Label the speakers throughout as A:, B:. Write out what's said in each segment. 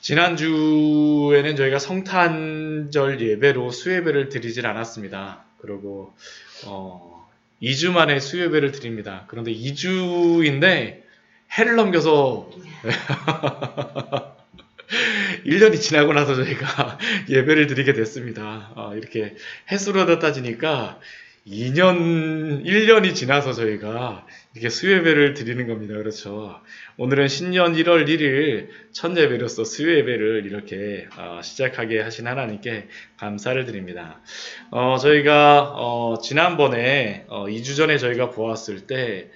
A: 지난주에는 저희가 성탄절 예배로 수예배를 드리질 않았습니다. 그리고 2주 만에 수예배를 드립니다. 그런데 2주인데 해를 넘겨서 1년이 지나고 나서 저희가 예배를 드리게 됐습니다. 이렇게 횟수로 따지니까 1년이 지나서 저희가 이렇게 수예배를 드리는 겁니다. 그렇죠. 오늘은 신년 1월 1일 첫 예배로서 수예배를 이렇게 시작하게 하신 하나님께 감사를 드립니다. 저희가 지난번에 2주 전에 저희가 보았을 때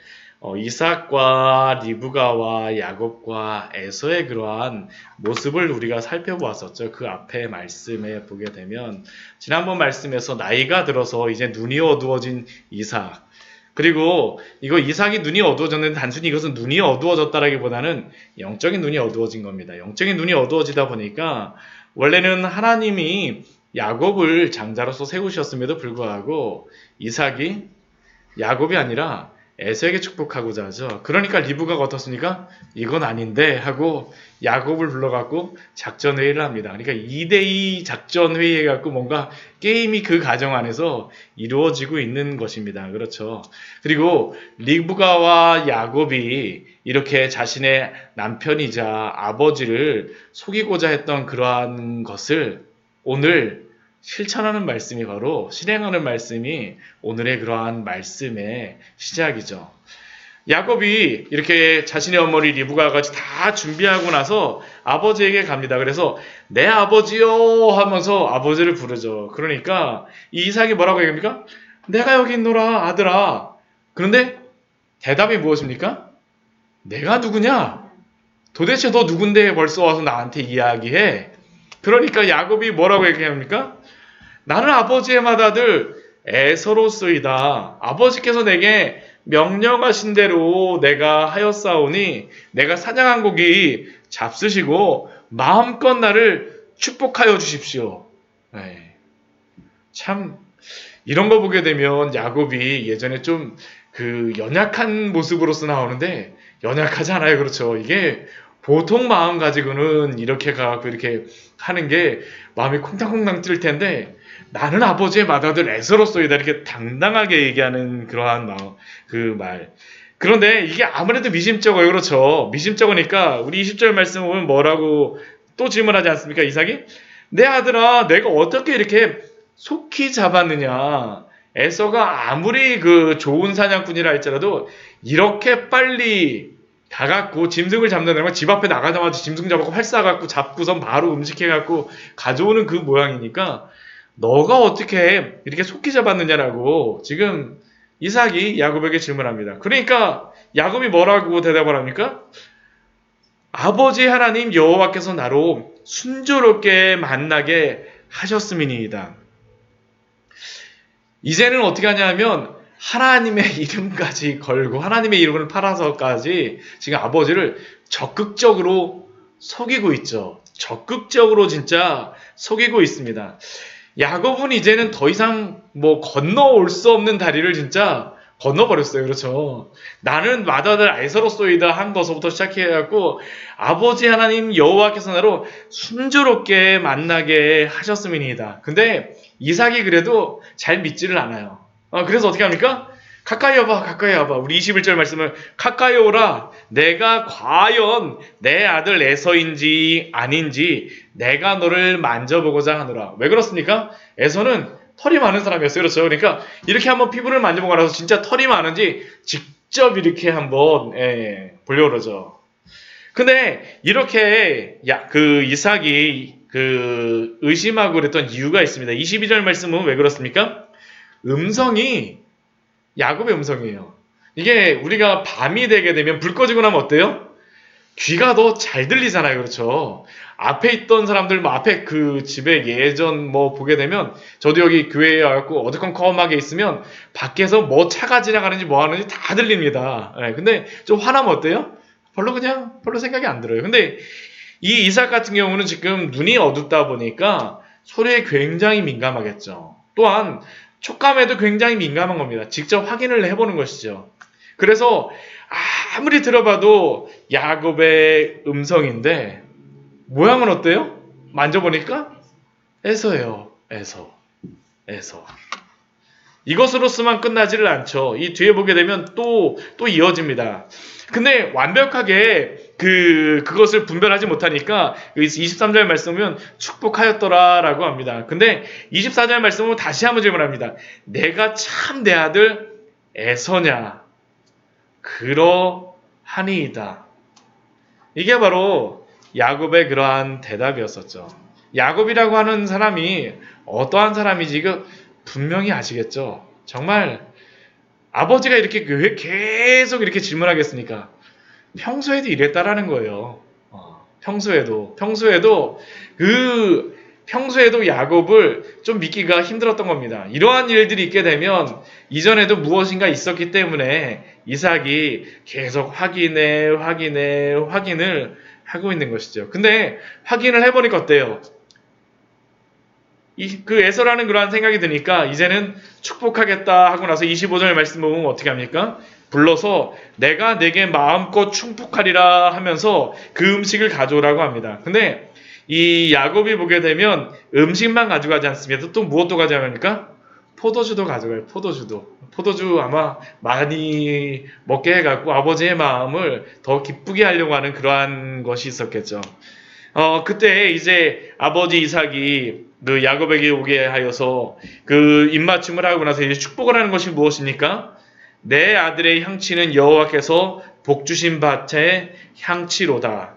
A: 이삭과 리브가와 야곱과 에서의 그러한 모습을 우리가 살펴보았었죠. 그 앞에 말씀에 보게 되면 지난번 말씀에서 나이가 들어서 이제 눈이 어두워진 이삭, 그리고 이거 이삭이 눈이 어두워졌는데 단순히 이것은 눈이 어두워졌다라기보다는 영적인 눈이 어두워진 겁니다. 영적인 눈이 어두워지다 보니까 원래는 하나님이 야곱을 장자로서 세우셨음에도 불구하고 이삭이 야곱이 아니라 에서에게 축복하고자 하죠. 그러니까 리브가가 어떻습니까? 이건 아닌데 하고 야곱을 불러갖고 작전회의를 합니다. 그러니까 2대2 작전회의 해갖고 뭔가 게임이 그 과정 안에서 이루어지고 있는 것입니다. 그렇죠. 그리고 리브가와 야곱이 이렇게 자신의 남편이자 아버지를 속이고자 했던 그러한 것을 오늘 실천하는 말씀이 바로 실행하는 말씀이 오늘의 그러한 말씀의 시작이죠. 야곱이 이렇게 자신의 어머니 리브가와 같이 다 준비하고 나서 아버지에게 갑니다. 그래서 내 아버지요 하면서 아버지를 부르죠. 그러니까 이 이삭이 뭐라고 얘기합니까? 내가 여기 있노라 아들아. 그런데 대답이 무엇입니까? 내가 누구냐? 도대체 너 누군데 벌써 와서 나한테 이야기해? 그러니까 야곱이 뭐라고 얘기합니까? 나는 아버지의 맏아들 에서로소이다. 아버지께서 내게 명령하신 대로 내가 하였사오니 내가 사냥한 고기 잡수시고 마음껏 나를 축복하여 주십시오. 참 이런 거 보게 되면 야곱이 예전에 좀 그 연약한 모습으로서 나오는데 연약하지 않아요. 그렇죠. 이게 보통 마음 가지고는 이렇게 가고 이렇게 하는 게 마음이 콩당콩당 뛸 텐데 나는 아버지의 맏아들 에서로소이다 이렇게 당당하게 얘기하는 그러한 마음, 그 말. 그런데 이게 아무래도 미심쩍어요. 그렇죠. 미심쩍으니까 우리 20절 말씀 보면 뭐라고 또 질문하지 않습니까? 이삭이? 내 아들아 내가 어떻게 이렇게 속히 잡았느냐. 에서가 아무리 그 좋은 사냥꾼이라 할지라도 이렇게 빨리 가갖고 짐승을 잡는다는 건 집 앞에 나가자마자 짐승 잡고 활 쏴갖고 잡고선 바로 음식해갖고 가져오는 그 모양이니까 너가 어떻게 이렇게 속히 잡았느냐라고 지금 이삭이 야곱에게 질문합니다. 그러니까 야곱이 뭐라고 대답을 합니까? 아버지 하나님 여호와께서 나로 순조롭게 만나게 하셨음이니이다. 이제는 어떻게 하냐면 하나님의 이름까지 걸고 하나님의 이름을 팔아서까지 지금 아버지를 적극적으로 속이고 있죠. 적극적으로 진짜 속이고 있습니다. 야곱은 이제는 더 이상 뭐 건너올 수 없는 다리를 진짜 건너버렸어요. 그렇죠. 나는 맏아들 에서로소이다 한 것부터 시작해갖고 아버지 하나님 여호와께서 나로 순조롭게 만나게 하셨음이니이다. 근데 이삭이 그래도 잘 믿지를 않아요. 그래서 어떻게 합니까? 가까이 와봐, 가까이 와봐. 우리 21절 말씀을 가까이 오라. 내가 과연 내 아들 에서인지 아닌지 내가 너를 만져보고자 하노라. 왜 그렇습니까? 에서는 털이 많은 사람이었어요. 그렇죠? 그러니까 이렇게 한번 피부를 만져보고 나서 진짜 털이 많은지 직접 이렇게 한번 보려고 그러죠. 근데 이렇게 그 이삭이 그 의심하고 그랬던 이유가 있습니다. 22절 말씀은 왜 그렇습니까? 음성이 야곱의 음성이에요. 이게 우리가 밤이 되게 되면 불 꺼지고 나면 어때요? 귀가 더 잘 들리잖아요. 그렇죠? 앞에 있던 사람들, 뭐 앞에 그 집에 예전 뭐 보게 되면 저도 여기 교회에 와갖고 어두컴컴하게 있으면 밖에서 뭐 차가 지나가는지 뭐 하는지 다 들립니다. 근데 좀 화나면 어때요? 별로 생각이 안 들어요. 근데 이 이삭 같은 경우는 지금 눈이 어둡다 보니까 소리에 굉장히 민감하겠죠. 또한 촉감에도 굉장히 민감한 겁니다. 직접 확인을 해보는 것이죠. 그래서 아무리 들어봐도 야곱의 음성인데 모양은 어때요? 만져보니까 에서예요. 에서. 이것으로서만 끝나지를 않죠. 이 뒤에 보게 되면 또 이어집니다. 근데 완벽하게 그것을 분별하지 못하니까 23절 말씀은 축복하였더라라고 합니다. 근데 24절 말씀은 다시 한번 질문합니다. 내가 참 내 아들 에서냐? 그러하니이다. 이게 바로 야곱의 그러한 대답이었었죠. 야곱이라고 하는 사람이 어떠한 사람인지 이거 분명히 아시겠죠? 정말 아버지가 이렇게 왜 계속 이렇게 질문하겠습니까? 평소에도 이랬다라는 거예요. 평소에도 야곱을 좀 믿기가 힘들었던 겁니다. 이러한 일들이 있게 되면 이전에도 무엇인가 있었기 때문에 이삭이 계속 확인을 하고 있는 것이죠. 근데 확인을 해보니까 어때요? 그 에서라는 그러한 생각이 드니까 이제는 축복하겠다 하고 나서 25절 말씀 보면 어떻게 합니까? 불러서 내가 내게 마음껏 축복하리라 하면서 그 음식을 가져오라고 합니다. 근데 이 야곱이 보게 되면 음식만 가져가지 않습니다. 또 무엇도 가져갑니까? 포도주도 가져가요. 포도주 아마 많이 먹게 해갖고 아버지의 마음을 더 기쁘게 하려고 하는 그러한 것이 있었겠죠. 그때 이제 아버지 이삭이 그 야곱에게 오게 하여서 그 입맞춤을 하고 나서 이제 축복을 하는 것이 무엇입니까? 내 아들의 향치는 여호와께서 복 주신 밭의 향치로다.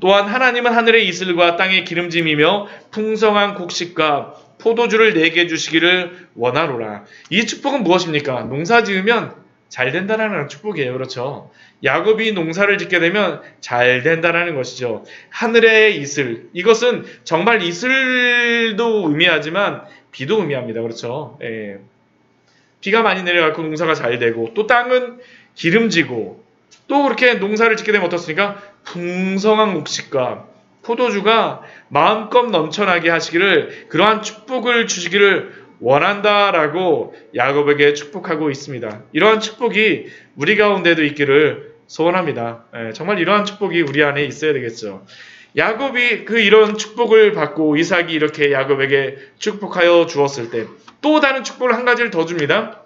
A: 또한 하나님은 하늘의 이슬과 땅의 기름짐이며 풍성한 곡식과 포도주를 내게 주시기를 원하노라. 이 축복은 무엇입니까? 농사 지으면 잘 된다는 축복이에요. 그렇죠? 야곱이 농사를 짓게 되면 잘 된다는 것이죠. 하늘의 이슬. 이것은 정말 이슬도 의미하지만 비도 의미합니다. 그렇죠? 예. 비가 많이 내려가고 농사가 잘 되고 또 땅은 기름지고 또 그렇게 농사를 짓게 되면 어떻습니까? 풍성한 곡식과 포도주가 마음껏 넘쳐나게 하시기를 그러한 축복을 주시기를 원한다라고 야곱에게 축복하고 있습니다. 이러한 축복이 우리 가운데도 있기를 소원합니다. 정말 이러한 축복이 우리 안에 있어야 되겠죠. 야곱이 이런 축복을 받고 이삭이 이렇게 야곱에게 축복하여 주었을 때 또 다른 축복을 한 가지를 더 줍니다.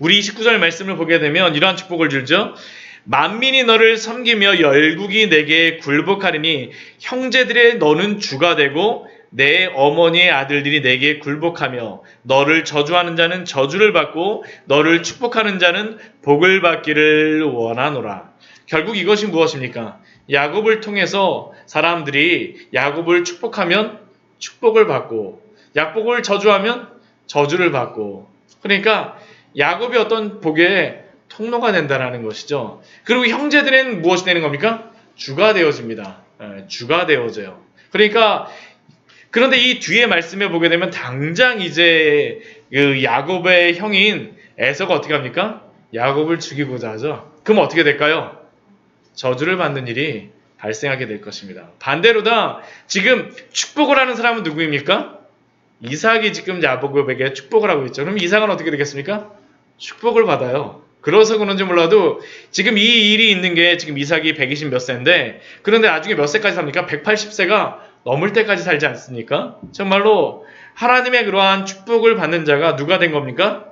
A: 우리 29절 말씀을 보게 되면 이러한 축복을 주죠. 만민이 너를 섬기며 열국이 내게 굴복하리니 형제들의 너는 주가 되고 내 어머니의 아들들이 내게 굴복하며 너를 저주하는 자는 저주를 받고 너를 축복하는 자는 복을 받기를 원하노라. 결국 이것이 무엇입니까? 야곱을 통해서 사람들이 야곱을 축복하면 축복을 받고 야곱을 저주하면 저주를 받고 그러니까 야곱이 어떤 복의 통로가 된다는 것이죠. 그리고 형제들은 무엇이 되는 겁니까? 주가 되어집니다. 주가 되어져요. 그러니까 그런데 이 뒤에 말씀에 보게 되면 당장 이제 그 야곱의 형인 에서가 어떻게 합니까? 야곱을 죽이고자 하죠. 그럼 어떻게 될까요? 저주를 받는 일이 발생하게 될 것입니다. 반대로다 지금 축복을 하는 사람은 누구입니까? 이삭이 지금 야곱에게 축복을 하고 있죠. 그럼 이삭은 어떻게 되겠습니까? 축복을 받아요. 그래서 그런지 몰라도 지금 이 일이 있는 게 지금 이삭이 120 몇 세인데 그런데 나중에 몇 세까지 삽니까? 180세가 넘을 때까지 살지 않습니까? 정말로 하나님의 그러한 축복을 받는 자가 누가 된 겁니까?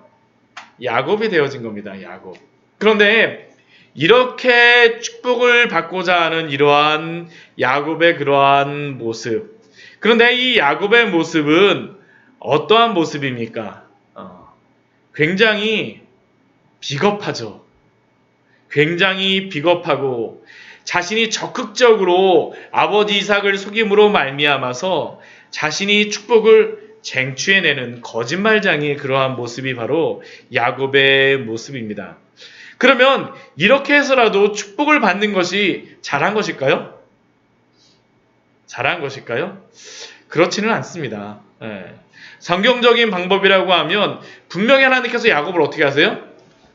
A: 야곱이 되어진 겁니다. 야곱. 그런데 이렇게 축복을 받고자 하는 이러한 야곱의 그러한 모습. 그런데 이 야곱의 모습은 어떠한 모습입니까? 굉장히 비겁하죠. 굉장히 비겁하고 자신이 적극적으로 아버지 이삭을 속임으로 말미암아서 자신이 축복을 쟁취해내는 거짓말장이의 그러한 모습이 바로 야곱의 모습입니다. 그러면 이렇게 해서라도 축복을 받는 것이 잘한 것일까요? 잘한 것일까요? 그렇지는 않습니다. 성경적인 방법이라고 하면 분명히 하나님께서 야곱을 어떻게 하세요?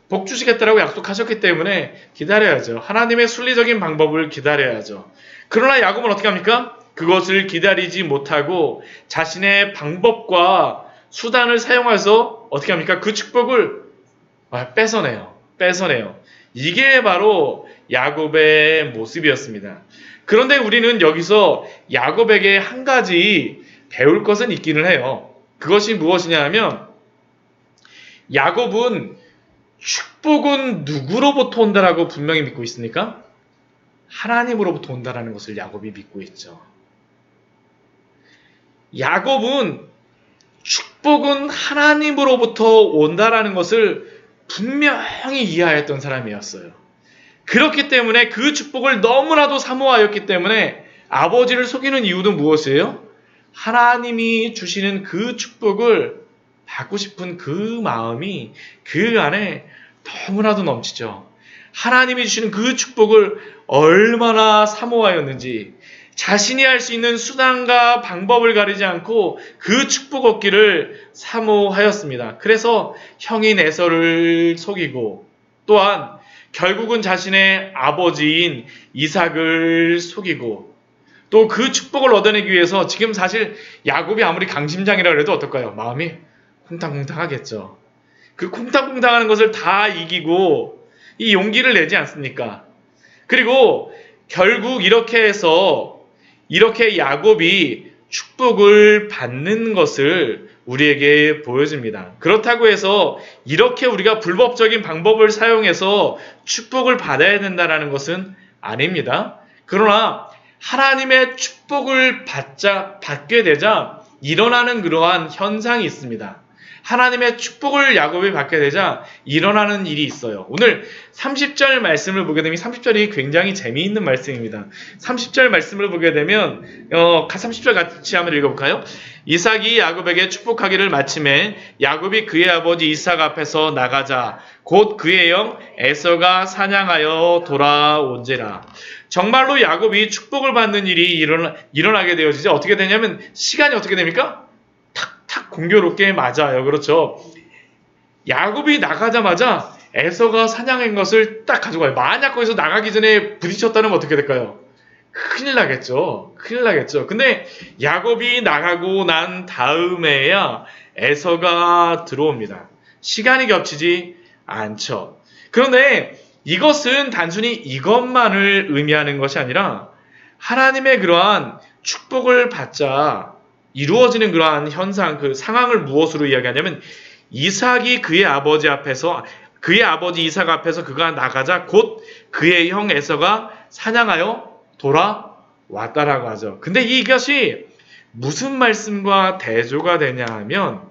A: 복 주시겠다라고 약속하셨기 때문에 기다려야죠. 하나님의 순리적인 방법을 기다려야죠. 그러나 야곱은 어떻게 합니까? 그것을 기다리지 못하고 자신의 방법과 수단을 사용해서 어떻게 합니까? 그 축복을 뺏어내요. 이게 바로 야곱의 모습이었습니다. 그런데 우리는 여기서 야곱에게 한 가지 배울 것은 있기는 해요. 그것이 무엇이냐 하면 야곱은 축복은 누구로부터 온다라고 분명히 믿고 있습니까? 하나님으로부터 온다라는 것을 야곱이 믿고 있죠. 야곱은 축복은 하나님으로부터 온다라는 것을 분명히 이해하였던 사람이었어요. 그렇기 때문에 그 축복을 너무나도 사모하였기 때문에 아버지를 속이는 이유는 무엇이에요? 하나님이 주시는 그 축복을 받고 싶은 그 마음이 그 안에 너무나도 넘치죠. 하나님이 주시는 그 축복을 얼마나 사모하였는지 자신이 할 수 있는 수단과 방법을 가리지 않고 그 축복 얻기를 사모하였습니다. 그래서 형인 에서를 속이고 또한 결국은 자신의 아버지인 이삭을 속이고 또 그 축복을 얻어내기 위해서 지금 사실 야곱이 아무리 강심장이라 그래도 어떨까요? 마음이 쿵탕쿵탕하겠죠. 그 쿵탕쿵탕하는 것을 다 이기고 이 용기를 내지 않습니까? 그리고 결국 이렇게 해서 이렇게 야곱이 축복을 받는 것을 우리에게 보여줍니다. 그렇다고 해서 이렇게 우리가 불법적인 방법을 사용해서 축복을 받아야 된다는 것은 아닙니다. 그러나 하나님의 축복을 받게 되자 일어나는 그러한 현상이 있습니다. 하나님의 축복을 야곱이 받게 되자 일어나는 일이 있어요. 오늘 30절 말씀을 보게 되면 30절이 굉장히 재미있는 말씀입니다. 30절 말씀을 보게 되면 30절 같이 한번 읽어볼까요? 이삭이 야곱에게 축복하기를 마침에 야곱이 그의 아버지 이삭 앞에서 나가자 곧 그의 형 에서가 사냥하여 돌아온지라. 정말로 야곱이 축복을 받는 일이 일어나게 되어지죠. 어떻게 되냐면 시간이 어떻게 됩니까? 탁 공교롭게 맞아요. 그렇죠. 야곱이 나가자마자 에서가 사냥한 것을 딱 가져가요. 만약 거기서 나가기 전에 부딪혔다면 어떻게 될까요? 큰일 나겠죠. 큰일 나겠죠. 근데 야곱이 나가고 난 다음에야 에서가 들어옵니다. 시간이 겹치지 않죠. 그런데 이것은 단순히 이것만을 의미하는 것이 아니라 하나님의 그러한 축복을 받자 이루어지는 그러한 현상, 그 상황을 무엇으로 이야기하냐면 이삭이 그의 아버지 이삭 앞에서 그가 나가자 곧 그의 형 에서가 사냥하여 돌아왔다라고 하죠. 근데 이것이 무슨 말씀과 대조가 되냐 하면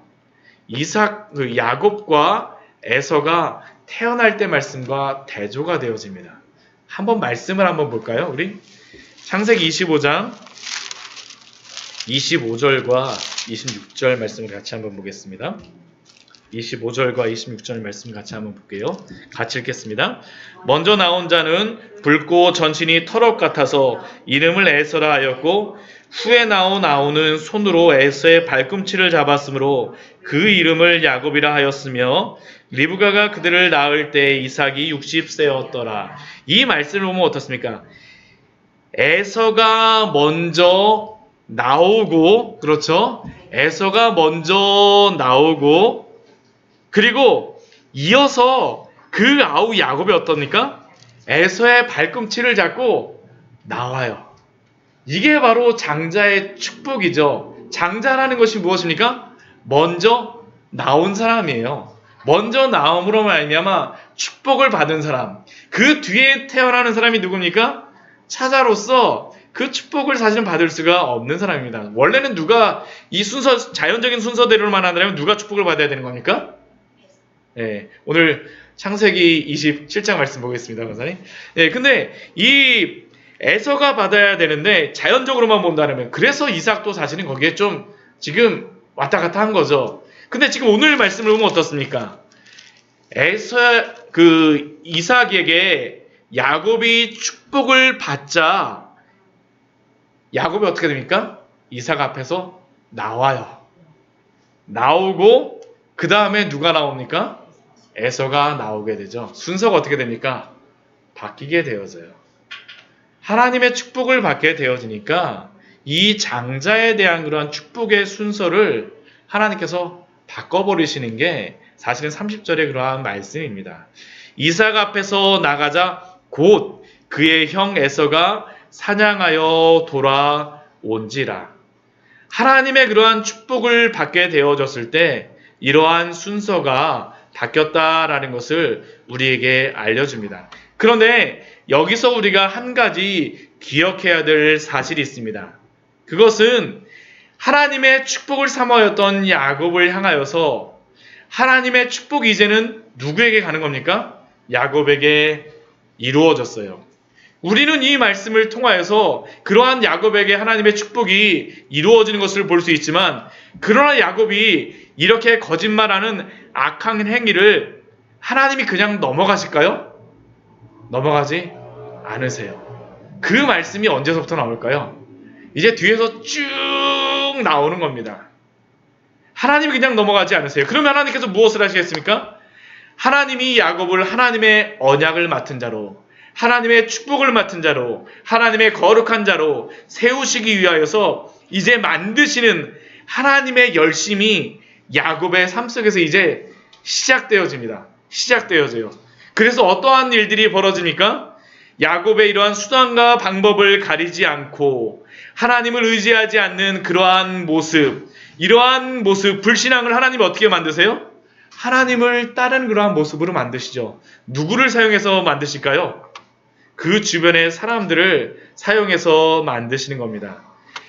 A: 야곱과 에서가 태어날 때 말씀과 대조가 되어집니다. 한번 말씀을 한번 볼까요? 우리 창세기 25장 25절과 26절 말씀을 같이 한번 보겠습니다. 25절과 26절 말씀 같이 한번 볼게요. 같이 읽겠습니다. 먼저 나온 자는 붉고 전신이 털옷 같아서 이름을 에서라 하였고 후에 나온 아우는 손으로 에서의 발꿈치를 잡았으므로 그 이름을 야곱이라 하였으며 리브가가 그들을 낳을 때 이삭이 60세였더라. 이 말씀을 보면 어떻습니까? 에서가 먼저 나오고 그렇죠? 에서가 먼저 나오고 그리고 이어서 그 아우 야곱이 어떻습니까? 에서의 발꿈치를 잡고 나와요. 이게 바로 장자의 축복이죠. 장자라는 것이 무엇입니까? 먼저 나온 사람이에요. 먼저 나옴으로 말미암아 축복을 받은 사람. 그 뒤에 태어나는 사람이 누굽니까? 차자로서 그 축복을 사실은 받을 수가 없는 사람입니다. 원래는 누가 이 자연적인 순서대로만 하더라면 누가 축복을 받아야 되는 겁니까? 네, 오늘 창세기 27장 말씀 보겠습니다, 권사님. 네, 근데 이 에서가 받아야 되는데 자연적으로만 본다면 그래서 이삭도 사실은 거기에 좀 지금 왔다 갔다 한 거죠. 근데 지금 오늘 말씀을 보면 어떻습니까? 이삭에게 야곱이 축복을 받자 야곱이 어떻게 됩니까? 이삭 앞에서 나와요. 나오고 그 다음에 누가 나옵니까? 에서가 나오게 되죠. 순서가 어떻게 됩니까? 바뀌게 되어져요. 하나님의 축복을 받게 되어지니까 이 장자에 대한 그런 축복의 순서를 하나님께서 바꿔버리시는 게 사실은 30절의 그러한 말씀입니다. 이삭 앞에서 나가자 곧 그의 형 에서가 사냥하여 돌아온지라. 하나님의 그러한 축복을 받게 되어졌을 때 이러한 순서가 바뀌었다라는 것을 우리에게 알려줍니다. 그런데 여기서 우리가 한 가지 기억해야 될 사실이 있습니다. 그것은 하나님의 축복을 삼아였던 야곱을 향하여서 하나님의 축복이 이제는 누구에게 가는 겁니까? 야곱에게 이루어졌어요. 우리는 이 말씀을 통하여서 그러한 야곱에게 하나님의 축복이 이루어지는 것을 볼 수 있지만, 그러나 야곱이 이렇게 거짓말하는 악한 행위를 하나님이 그냥 넘어가실까요? 넘어가지 않으세요. 그 말씀이 언제서부터 나올까요? 이제 뒤에서 쭉 나오는 겁니다. 하나님이 그냥 넘어가지 않으세요. 그러면 하나님께서 무엇을 하시겠습니까? 하나님이 야곱을 하나님의 언약을 맡은 자로, 하나님의 축복을 맡은 자로, 하나님의 거룩한 자로 세우시기 위하여서 이제 만드시는 하나님의 열심이 야곱의 삶 속에서 이제 시작되어집니다. 시작되어져요. 그래서 어떠한 일들이 벌어집니까? 야곱의 이러한 수단과 방법을 가리지 않고 하나님을 의지하지 않는 그러한 모습, 이러한 모습, 불신앙을 하나님이 어떻게 만드세요? 하나님을 따른 그러한 모습으로 만드시죠. 누구를 사용해서 만드실까요? 그 주변의 사람들을 사용해서 만드시는 겁니다.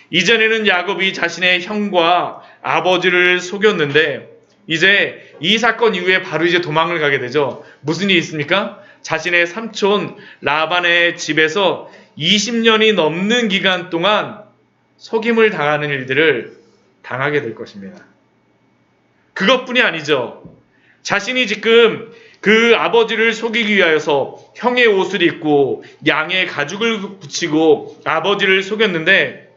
A: 이전에는 야곱이 자신의 형과 아버지를 속였는데 이제 이 사건 이후에 바로 이제 도망을 가게 되죠. 무슨 일이 있습니까? 자신의 삼촌 라반의 집에서 20년이 넘는 기간 동안 속임을 당하는 일들을 당하게 될 것입니다. 그것뿐이 아니죠. 자신이 지금 그 아버지를 속이기 위하여서 형의 옷을 입고 양의 가죽을 붙이고 아버지를 속였는데,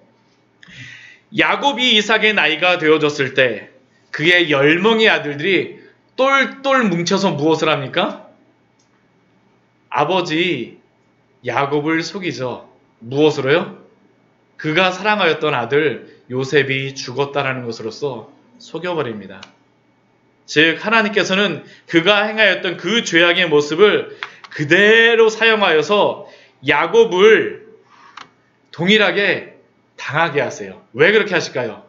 A: 야곱이 이삭의 나이가 되어졌을 때 그의 10명의 아들들이 똘똘 뭉쳐서 무엇을 합니까? 아버지 야곱을 속이죠. 무엇으로요? 그가 사랑하였던 아들 요셉이 죽었다라는 것으로서 속여버립니다. 즉 하나님께서는 그가 행하였던 그 죄악의 모습을 그대로 사용하여서 야곱을 동일하게 당하게 하세요. 왜 그렇게 하실까요?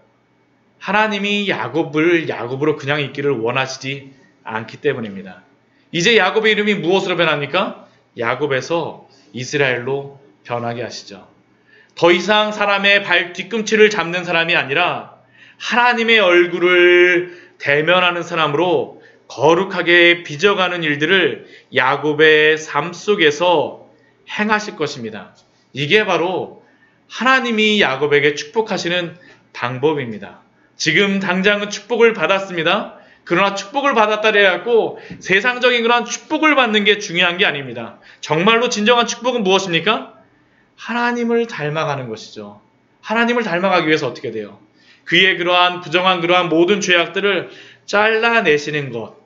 A: 하나님이 야곱을 야곱으로 그냥 있기를 원하시지 않기 때문입니다. 이제 야곱의 이름이 무엇으로 변합니까? 야곱에서 이스라엘로 변하게 하시죠. 더 이상 사람의 발 뒤꿈치를 잡는 사람이 아니라 하나님의 얼굴을 대면하는 사람으로 거룩하게 빚어가는 일들을 야곱의 삶 속에서 행하실 것입니다. 이게 바로 하나님이 야곱에게 축복하시는 방법입니다. 지금 당장은 축복을 받았습니다. 그러나 축복을 받았다 해갖고 세상적인 그런 축복을 받는 게 중요한 게 아닙니다. 정말로 진정한 축복은 무엇입니까? 하나님을 닮아가는 것이죠. 하나님을 닮아가기 위해서 어떻게 돼요? 그의 그러한 부정한 그러한 모든 죄악들을 잘라내시는 것,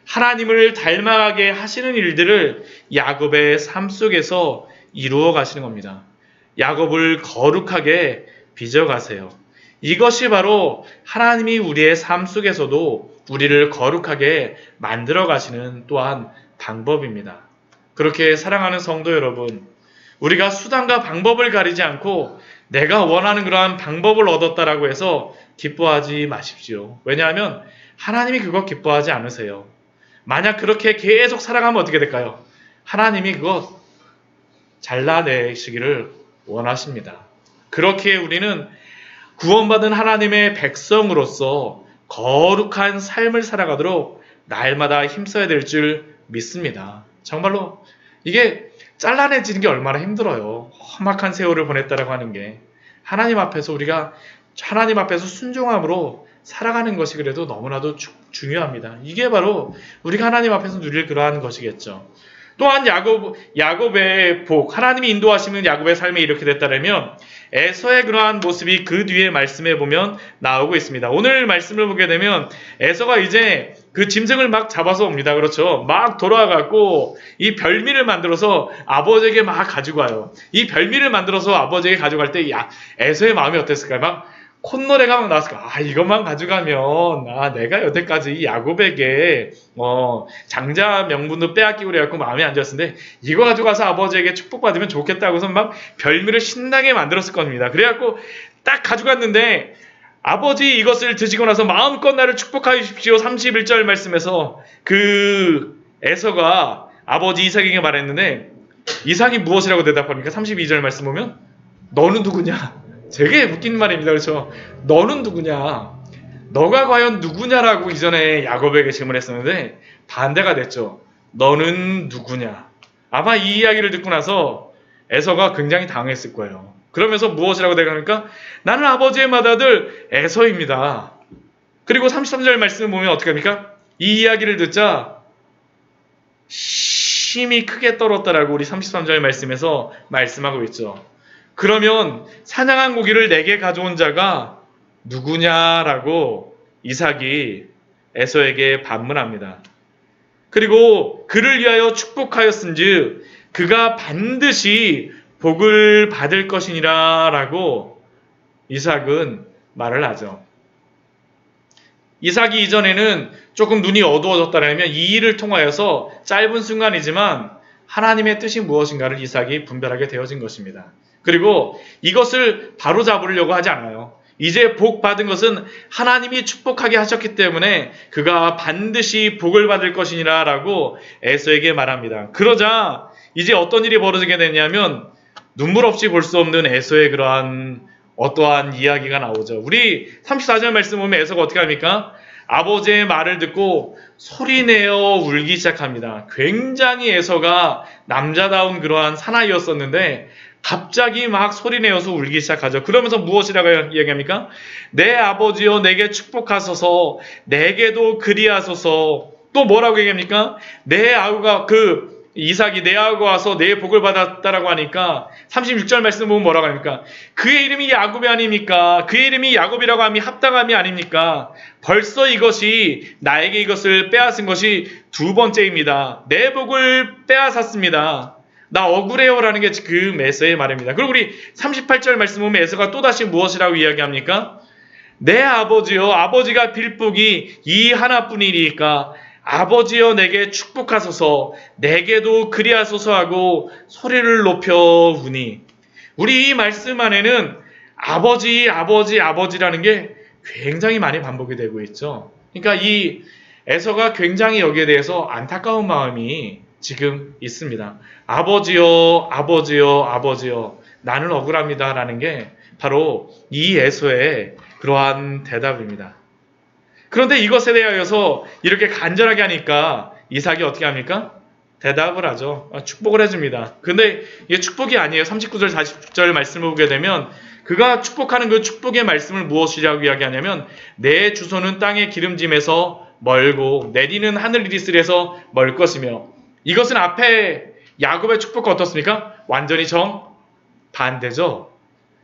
A: 하나님을 닮아가게 하시는 일들을 야곱의 삶 속에서 이루어 가시는 겁니다. 야곱을 거룩하게 빚어가세요. 이것이 바로 하나님이 우리의 삶 속에서도 우리를 거룩하게 만들어 가시는 또한 방법입니다. 그렇게 사랑하는 성도 여러분, 우리가 수단과 방법을 가리지 않고 내가 원하는 그러한 방법을 얻었다라고 해서 기뻐하지 마십시오. 왜냐하면 하나님이 그거 기뻐하지 않으세요. 만약 그렇게 계속 살아가면 어떻게 될까요? 하나님이 그것 잘라내시기를 원하십니다. 그렇게 우리는 구원받은 하나님의 백성으로서 거룩한 삶을 살아가도록 날마다 힘써야 될 줄 믿습니다. 정말로 이게 잘라내지는 게 얼마나 힘들어요. 험악한 세월을 보냈다라고 하는 게 하나님 앞에서 우리가 하나님 앞에서 순종함으로 살아가는 것이 그래도 너무나도 중요합니다. 이게 바로 우리가 하나님 앞에서 누릴 그러한 것이겠죠. 또한 야곱의 복, 하나님이 인도하시는 야곱의 삶이 이렇게 됐다면 에서의 그러한 모습이 그 뒤에 말씀에 보면 나오고 있습니다. 오늘 말씀을 보게 되면 에서가 이제 그 짐승을 막 잡아서 옵니다. 그렇죠? 막 돌아가고 이 별미를 만들어서 아버지에게 막 가지고 와요. 이 별미를 만들어서 아버지에게 가져갈 때 에서의 마음이 어땠을까요? 막 콧노래가 막 나왔을 거야. 이것만 가져가면, 내가 여태까지 이 야곱에게, 장자 명분도 빼앗기고 그래갖고 마음에 안 들었을 텐데, 이거 가져가서 아버지에게 축복받으면 좋겠다고 해서 막 별미를 신나게 만들었을 겁니다. 그래갖고 딱 가져갔는데, 아버지 이것을 드시고 나서 마음껏 나를 축복하십시오. 31절 말씀에서 그 에서가 아버지 이삭에게 말했는데, 이삭이 무엇이라고 대답합니까? 32절 말씀 보면, 너는 누구냐? 되게 웃긴 말입니다. 그렇죠? 너는 누구냐? 너가 과연 누구냐라고 이전에 야곱에게 질문했었는데 반대가 됐죠. 너는 누구냐? 아마 이 이야기를 듣고 나서 에서가 굉장히 당했을 거예요. 그러면서 무엇이라고 대답합니까? 나는 아버지의 맏아들 에서입니다. 그리고 33절 말씀을 보면 어떻게 합니까? 이 이야기를 듣자 심히 크게 떨었다라고 우리 33절 말씀에서 말씀하고 있죠. 그러면 사냥한 고기를 내게 가져온 자가 누구냐라고 이삭이 에서에게 반문합니다. 그리고 그를 위하여 축복하였은즉 그가 반드시 복을 받을 것이니라 라고 이삭은 말을 하죠. 이삭이 이전에는 조금 눈이 어두워졌다면 이 일을 통하여서 짧은 순간이지만 하나님의 뜻이 무엇인가를 이삭이 분별하게 되어진 것입니다. 그리고 이것을 바로잡으려고 하지 않아요. 이제 복 받은 것은 하나님이 축복하게 하셨기 때문에 그가 반드시 복을 받을 것이니라 라고 에서에게 말합니다. 그러자 이제 어떤 일이 벌어지게 되냐면 눈물 없이 볼 수 없는 에서의 그러한 어떠한 이야기가 나오죠. 우리 34절 말씀 보면 에서가 어떻게 합니까? 아버지의 말을 듣고 소리내어 울기 시작합니다. 굉장히 에서가 남자다운 그러한 사나이였었는데 갑자기 막 소리내어서 울기 시작하죠. 그러면서 무엇이라고 이야기합니까? 내 아버지여 내게 축복하소서, 내게도 그리하소서. 또 뭐라고 얘기합니까? 내 아우가 이삭이 내 아우가 와서 내 복을 받았다라고 하니까 36절 말씀 보면 뭐라고 합니까? 그의 이름이 야곱이 아닙니까? 그의 이름이 야곱이라고 함이 합당함이 아닙니까? 벌써 이것이 나에게 이것을 빼앗은 것이 두 번째입니다. 내 복을 빼앗았습니다. 나 억울해요라는 게 그 에서의 말입니다. 그리고 우리 38절 말씀 보면 에서가 또다시 무엇이라고 이야기합니까? 내 아버지여 아버지가 빌 복이 이 하나뿐이니까 아버지여 내게 축복하소서 내게도 그리하소서 하고 소리를 높여 우니 우리 이 말씀 안에는 아버지라는 게 굉장히 많이 반복이 되고 있죠. 그러니까 이 에서가 굉장히 여기에 대해서 안타까운 마음이 지금 있습니다. 아버지여 나는 억울합니다 라는 게 바로 이 에서의 그러한 대답입니다. 그런데 이것에 대하여서 이렇게 간절하게 하니까 이삭이 어떻게 합니까? 대답을 하죠. 축복을 해줍니다. 근데 이게 축복이 아니에요. 39절 40절 말씀을 보게 되면 그가 축복하는 그 축복의 말씀을 무엇이라고 이야기하냐면 내 주소는 땅의 기름짐에서 멀고 내리는 하늘 이리스에서 멀 것이며 이것은 앞에 야곱의 축복과 어떻습니까? 완전히 정반대죠.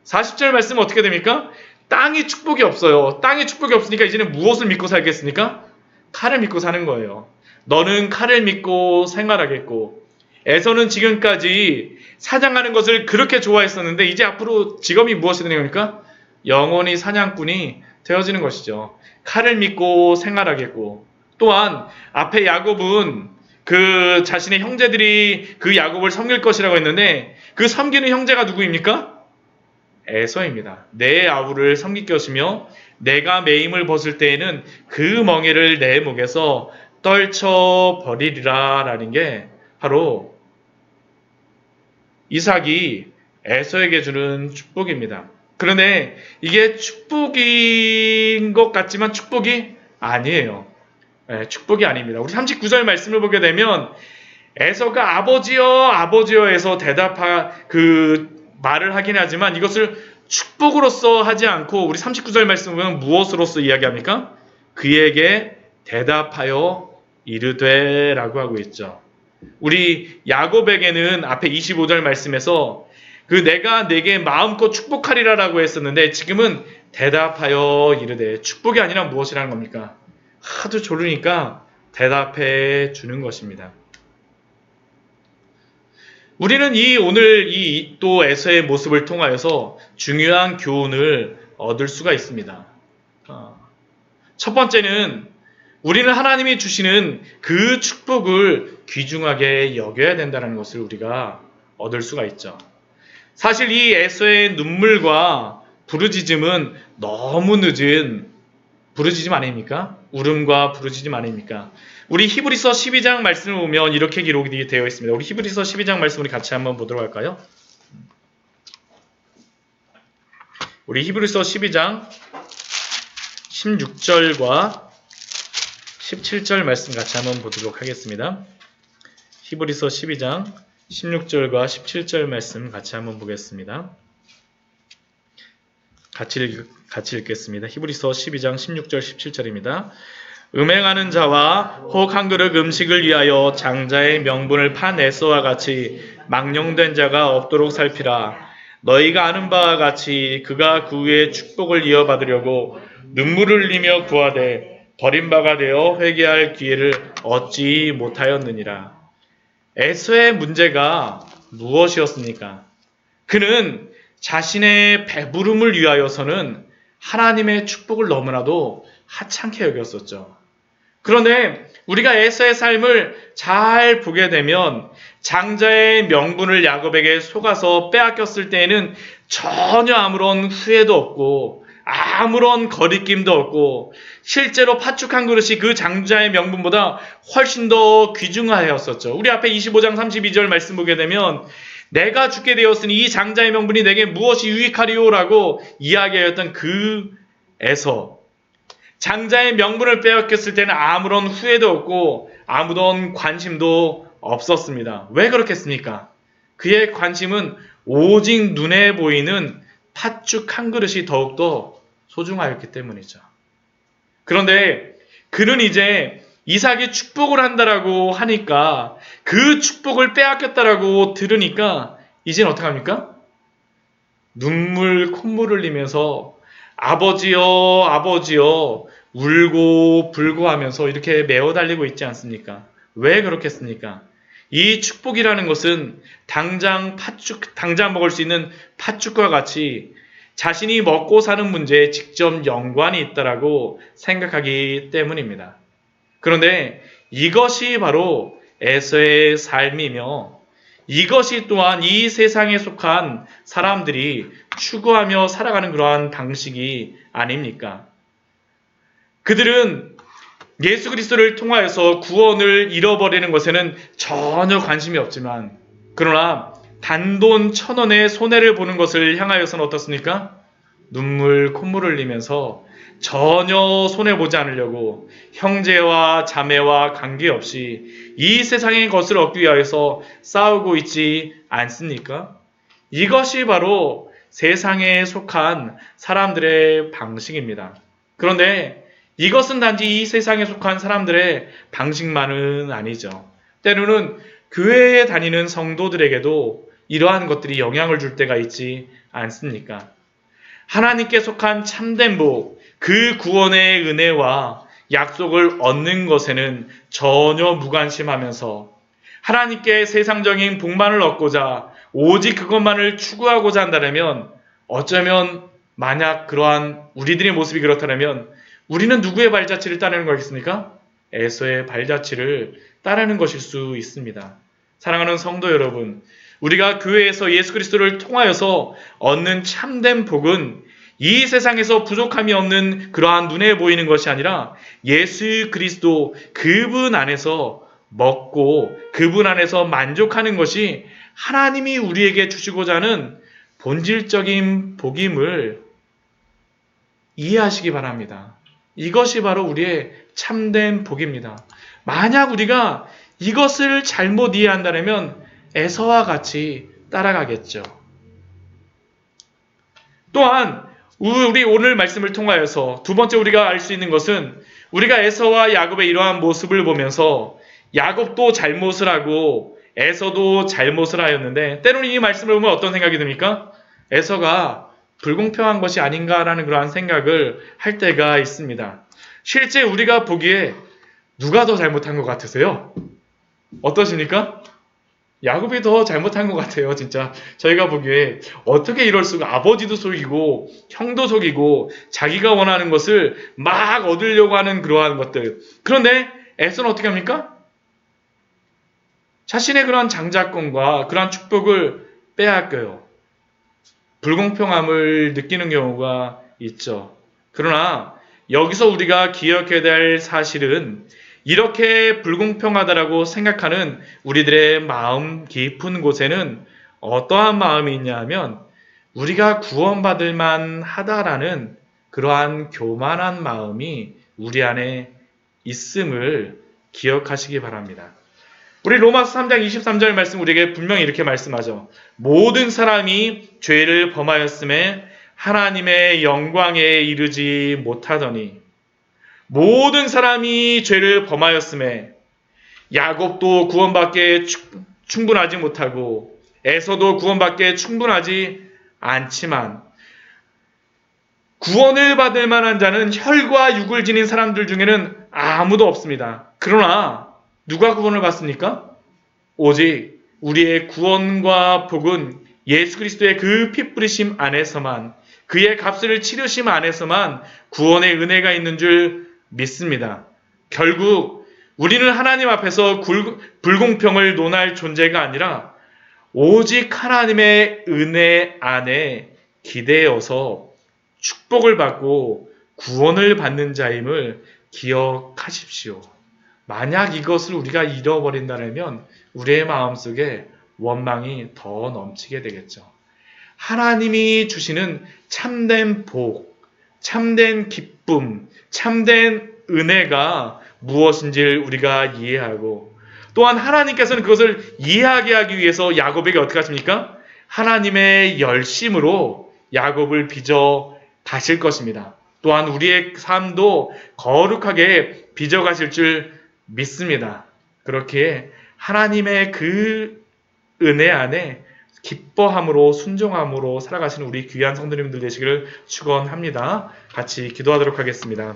A: 40절 말씀은 어떻게 됩니까? 땅이 축복이 없어요. 땅이 축복이 없으니까 이제는 무엇을 믿고 살겠습니까? 칼을 믿고 사는 거예요. 너는 칼을 믿고 생활하겠고 에서는 지금까지 사냥하는 것을 그렇게 좋아했었는데 이제 앞으로 직업이 무엇이 되는 겁니까? 영원히 사냥꾼이 되어지는 것이죠. 칼을 믿고 생활하겠고 또한 앞에 야곱은 그 자신의 형제들이 그 야곱을 섬길 것이라고 했는데 그 섬기는 형제가 누구입니까? 에서입니다. 내 아우를 섬길 것이며 내가 매임을 벗을 때에는 그 멍에를 내 목에서 떨쳐버리리라 라는 게 바로 이삭이 에서에게 주는 축복입니다. 그런데 이게 축복인 것 같지만 축복이 아니에요. 축복이 아닙니다. 우리 39절 말씀을 보게 되면 에서가 아버지여 해서 말을 하긴 하지만 이것을 축복으로서 하지 않고 우리 39절 말씀을 보면 무엇으로서 이야기합니까? 그에게 대답하여 이르되 라고 하고 있죠. 우리 야곱에게는 앞에 25절 말씀에서 내가 내게 마음껏 축복하리라 라고 했었는데 지금은 대답하여 이르되 축복이 아니라 무엇이라는 겁니까? 하도 졸으니까 대답해 주는 것입니다. 우리는 오늘 또 에서의 모습을 통하여서 중요한 교훈을 얻을 수가 있습니다. 첫 번째는 우리는 하나님이 주시는 그 축복을 귀중하게 여겨야 된다는 것을 우리가 얻을 수가 있죠. 사실 이 에서의 눈물과 부르짖음은 너무 늦은 부르짖음 아닙니까? 울음과 부르짖음 아닙니까? 우리 히브리서 12장 말씀을 보면 이렇게 기록이 되어 있습니다. 우리 히브리서 12장 말씀 우리 같이 한번 보도록 할까요? 우리 히브리서 12장 16절과 17절 말씀 같이 한번 보도록 하겠습니다. 히브리서 12장 16절과 17절 말씀 같이 한번 보겠습니다. 같이 읽겠습니다. 히브리서 12장 16절 17절입니다. 음행하는 자와 혹 한 그릇 음식을 위하여 장자의 명분을 판 에서와 같이 망령된 자가 없도록 살피라. 너희가 아는 바와 같이 그가 그 후에 축복을 이어받으려고 눈물을 흘리며 구하되 버림바가 되어 회개할 기회를 얻지 못하였느니라. 에서의 문제가 무엇이었습니까? 그는 자신의 배부름을 위하여서는 하나님의 축복을 너무나도 하찮게 여겼었죠. 그런데 우리가 에서의 삶을 잘 보게 되면 장자의 명분을 야곱에게 속아서 빼앗겼을 때에는 전혀 아무런 후회도 없고 아무런 거리낌도 없고 실제로 팥죽 한 그릇이 그 장자의 명분보다 훨씬 더 귀중하였었죠. 우리 앞에 25장 32절 말씀 보게 되면 내가 죽게 되었으니 이 장자의 명분이 내게 무엇이 유익하리요라고 이야기하였던 그 에서 장자의 명분을 빼앗겼을 때는 아무런 후회도 없고 아무런 관심도 없었습니다. 왜 그렇겠습니까? 그의 관심은 오직 눈에 보이는 팥죽 한 그릇이 더욱더 소중하였기 때문이죠. 그런데 그는 이제 이삭이 축복을 한다라고 하니까 그 축복을 빼앗겼다라고 들으니까 이젠 어떡합니까? 눈물 콧물을 흘리면서 아버지여 아버지여 울고 불고 하면서 이렇게 메어 달리고 있지 않습니까? 왜 그렇겠습니까? 이 축복이라는 것은 당장 먹을 수 있는 팥죽과 같이 자신이 먹고 사는 문제에 직접 연관이 있다라고 생각하기 때문입니다. 그런데 이것이 바로 에서의 삶이며 이것이 또한 이 세상에 속한 사람들이 추구하며 살아가는 그러한 방식이 아닙니까? 그들은 예수 그리스도를 통하여서 구원을 잃어버리는 것에는 전혀 관심이 없지만 그러나 단돈 1,000원의 손해를 보는 것을 향하여서는 어떻습니까? 눈물 콧물을 흘리면서 전혀 손해보지 않으려고 형제와 자매와 관계없이 이 세상의 것을 얻기 위하여서 싸우고 있지 않습니까? 이것이 바로 세상에 속한 사람들의 방식입니다. 그런데 이것은 단지 이 세상에 속한 사람들의 방식만은 아니죠. 때로는 교회에 다니는 성도들에게도 이러한 것들이 영향을 줄 때가 있지 않습니까? 하나님께 속한 참된 복, 그 구원의 은혜와 약속을 얻는 것에는 전혀 무관심하면서 하나님께 세상적인 복만을 얻고자 오직 그것만을 추구하고자 한다면 어쩌면 만약 그러한 우리들의 모습이 그렇다면 우리는 누구의 발자취를 따르는 거겠습니까? 에서의 발자취를 따르는 것일 수 있습니다. 사랑하는 성도 여러분, 우리가 교회에서 예수 그리스도를 통하여서 얻는 참된 복은 이 세상에서 부족함이 없는 그러한 눈에 보이는 것이 아니라 예수 그리스도 그분 안에서 먹고 그분 안에서 만족하는 것이 하나님이 우리에게 주시고자 하는 본질적인 복임을 이해하시기 바랍니다. 이것이 바로 우리의 참된 복입니다. 만약 우리가 이것을 잘못 이해한다면 에서와 같이 따라가겠죠. 또한 우리 오늘 말씀을 통하여서 두 번째 우리가 알 수 있는 것은 우리가 에서와 야곱의 이러한 모습을 보면서 야곱도 잘못을 하고 에서도 잘못을 하였는데 때로는 이 말씀을 보면 어떤 생각이 듭니까? 에서가 불공평한 것이 아닌가라는 그러한 생각을 할 때가 있습니다. 실제 우리가 보기에 누가 더 잘못한 것 같으세요? 어떠십니까? 야곱이 더 잘못한 것 같아요, 진짜. 저희가 보기에 어떻게 이럴 수가 아버지도 속이고 형도 속이고 자기가 원하는 것을 막 얻으려고 하는 그러한 것들. 그런데 에서는 어떻게 합니까? 자신의 그러한 장자권과 그러한 축복을 빼앗겨요. 불공평함을 느끼는 경우가 있죠. 그러나 여기서 우리가 기억해야 될 사실은 이렇게 불공평하다라고 생각하는 우리들의 마음 깊은 곳에는 어떠한 마음이 있냐 하면 우리가 구원받을 만하다라는 그러한 교만한 마음이 우리 안에 있음을 기억하시기 바랍니다. 우리 로마서 3장 23절 말씀 우리에게 분명히 이렇게 말씀하죠. 모든 사람이 죄를 범하였음에 하나님의 영광에 이르지 못하더니 모든 사람이 죄를 범하였음에 야곱도 구원받기에 충분하지 못하고 에서도 구원받기에 충분하지 않지만 구원을 받을 만한 자는 혈과 육을 지닌 사람들 중에는 아무도 없습니다. 그러나 누가 구원을 받습니까? 오직 우리의 구원과 복은 예수 그리스도의 그 피 뿌리심 안에서만 그의 값을 치르심 안에서만 구원의 은혜가 있는 줄 믿습니다. 결국 우리는 하나님 앞에서 불공평을 논할 존재가 아니라 오직 하나님의 은혜 안에 기대어서 축복을 받고 구원을 받는 자임을 기억하십시오. 만약 이것을 우리가 잃어버린다면 우리의 마음속에 원망이 더 넘치게 되겠죠. 하나님이 주시는 참된 복, 참된 기쁨, 참된 은혜가 무엇인지를 우리가 이해하고 또한 하나님께서는 그것을 이해하게 하기 위해서 야곱에게 어떻게 하십니까? 하나님의 열심으로 야곱을 빚어 가실 것입니다. 또한 우리의 삶도 거룩하게 빚어 가실 줄 믿습니다. 그렇게 하나님의 그 은혜 안에 기뻐함으로 순종함으로 살아가시는 우리 귀한 성도님들 되시기를 축원합니다. 같이 기도하도록 하겠습니다.